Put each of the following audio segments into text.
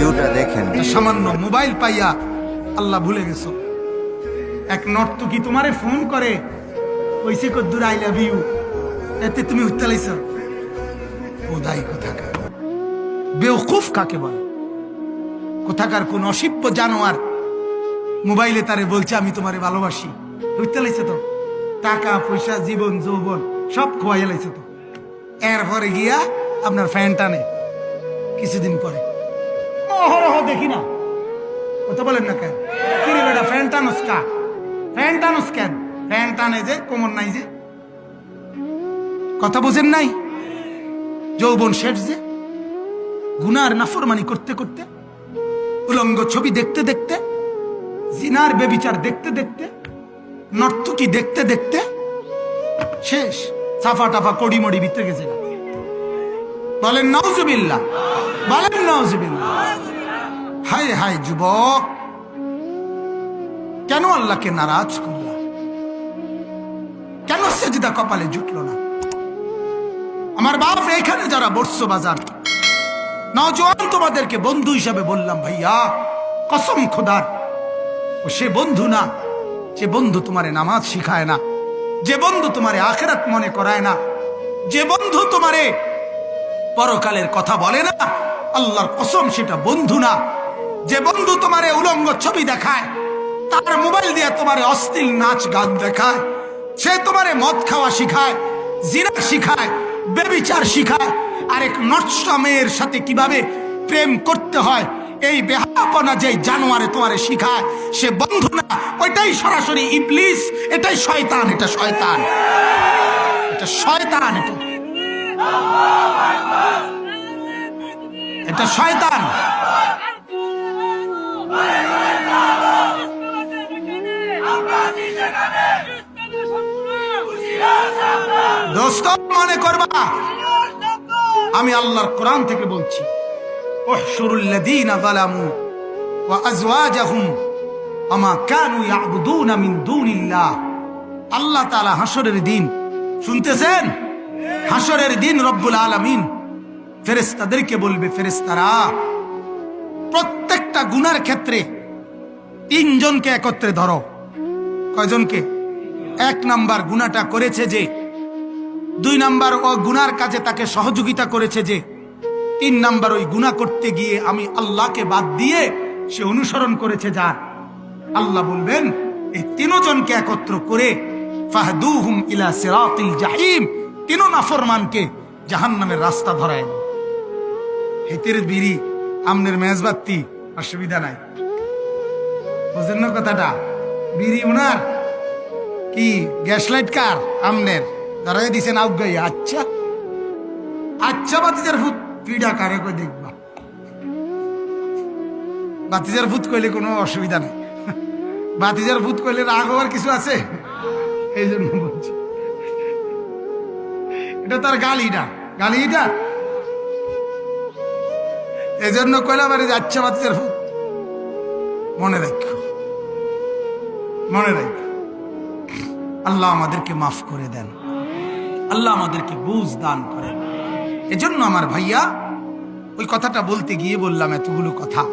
ভিউটা দেখেন। সামান্য মোবাইল পাইয়া আল্লাহ ভুলে গেছো। এক নর্তকী তোমারে ফোন করে কইছে কদ্দুর আই লাভ ইউ, এতে তুমি উত্তালাইছ। ওদাই কোথাকার বেওকুফ কাকে বলে? কোথাকার কোন অসিব্য জানোয়ার মোবাইলে তারে বলছে আমি তোমারে ভালোবাসি, উত্তালাইছে তো। টাকা পয়সা জীবন যৌবন সব খোয়াইয়া লাইছে তো। এরপরে গিয়া আপনার ফ্যান টানে কিছুদিন পরে। অহরহ দেখি না, কথা বলেন না কেন? কিরে বেটা ফ্যান টানোস কা? ফ্যান টানোস কেন? ফ্যান টানে যে কোমর নাই যে, কথা বোঝেন নাই? যৌবন শেষ যে, গুনার নাফরমানি করতে করতে, উলঙ্গ ছবি দেখতে দেখতে, জিনার বেবিচার দেখতে দেখতে, নর্তকী দেখতে দেখতে শেষ। সাফা টাফা কড়ি মড়ি ভিতরে গেছে। বলেন নাউজুবিল্লাহ, বলেন নাউজুবিল্লাহ। হায় হায় যুবক, কেন আল্লাহকে নারাজ করলা? কেন সেজদা কপালে জুটলো না? আমার বাপ এখানে যারা বর্ষ বাজার নওজোয়ান, তোমাদেরকে বন্ধু হিসাবে বললাম ভাইয়া, কসম খোদার, ও সে বন্ধু না যে বন্ধু তোমারে নামাজ শিখায় না, যে বন্ধু তোমারে আখিরাত মনে করায় না, যে বন্ধু তোমারে পরকালের কথা বলে না, আল্লাহর কসম সেটা বন্ধু না। যে বন্ধু তোমারে উলঙ্গ ছবি দেখায়, তার মোবাইল দিয়ে তোমারে অশ্লীল নাচ গান দেখায়, সে তোমারে মদ খাওয়া শিখায়, জিনা শিখায়, বেবিচার শিখায়, আরেক নষ্ট মেয়ের সাথে কিভাবে প্রেম করতে হয়, এই বেহাপনা যে জানোয়ারে তোমারে শিখায়, সে বন্ধু না, ওইটাই সরাসরি ইবলিস, এটাই শয়তান, এটা শয়তান, এটা শয়তান, এটা শয়তান। দোস্ত মনে করবা, আমি আল্লাহর কোরআন থেকে বলছি, উহশুরুল্লাযীনা যালামু ওয়া আযওয়াজাহুম ওয়া কানু ইয়াবুদুনা মিন দুনিল্লাহ। আল্লাহ তাআলা হাসরের দিন, শুনতেছেন? হাসরের দিন রব্বুল আলামিন ফেরেশতাদেরকে বলবে, ফেরেশতারা প্রত্যেকটা গুনার ক্ষেত্রে তিনজনকে একত্রে ধরো। কয়জনকে? এক নাম্বার গুনাহটা করেছে যে, দুই নাম্বার ও গুনার কাজে তাকে সহযোগিতা করেছে যে, তিন নাম্বার ওই গুনাহ করতে গিয়ে আমি আল্লাহকে বাদ দিয়ে সে অনুসরণ করেছে যার। আল্লাহ বলবেন এই তিনজনকে একত্র করে ফাহদুহুম ইলা সিরাতিল জাহিম, তিন নাফরমানকে জাহান্নামের রাস্তা ধরায়। হেতের বিড়ি আমনের মেজবাতি, অসুবিধা নাই, বুঝেন না কথাটা? বিড়ি উনার কি গ্যাস লাইট কার আমনের ধরাই দিছেন আউগাই। আচ্ছা আচ্ছা, বাতিজার ভূত পিড়া কারে কই দেখবা, বাতিজার ভূত কইলে কোনো অসুবিধা নেই। বাতিজার ভূত কইলে রাগ হওয়ার কিছু আছে? এই জন্য বলছি, এটা তার গালিটা, গালিটা এই জন্য কইলাম আরে যাচ্ছে বাতিজার ভূত। মনে রাখো, মনে রাখো, আল্লাহ আমাদেরকে মাফ করে দেন, আল্লাহ আমাদেরকে বুঝ দান করেন। এজন্য আমার ভাইয়া ওই কথাটা বলতে গিয়ে বললাম এতগুলো কথা,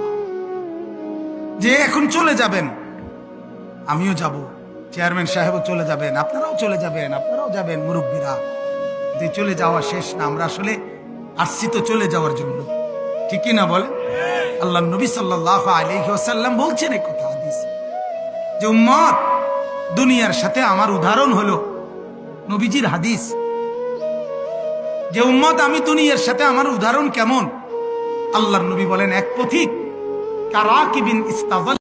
যে এখন চলে যাবেন, আমিও যাব, চেয়ারম্যান সাহেবও চলে যাবেন, আপনারাও চলে যাবেন, আপনারাও যাবেন, মুরব্বীরা। যে চলে যাওয়া শেষ না, আমরা আসলে আসছি তো চলে যাওয়ার জন্য, ঠিকই না বলে? আল্লাহ নবী সাল্লাল্লাহু আলাইহি ওয়াসাল্লাম বলছেন এই কথা হাদিস, যে উম্মত দুনিয়ার সাথে আমার উদাহরণ হলো, নবীজির হাদিস, যে উম্মত আমি দুনিয়ার সাথে আমার উদাহরণ কেমন? আল্লাহর নবী বলেন এক পথিক কারাকিবিন ইস্তাযাল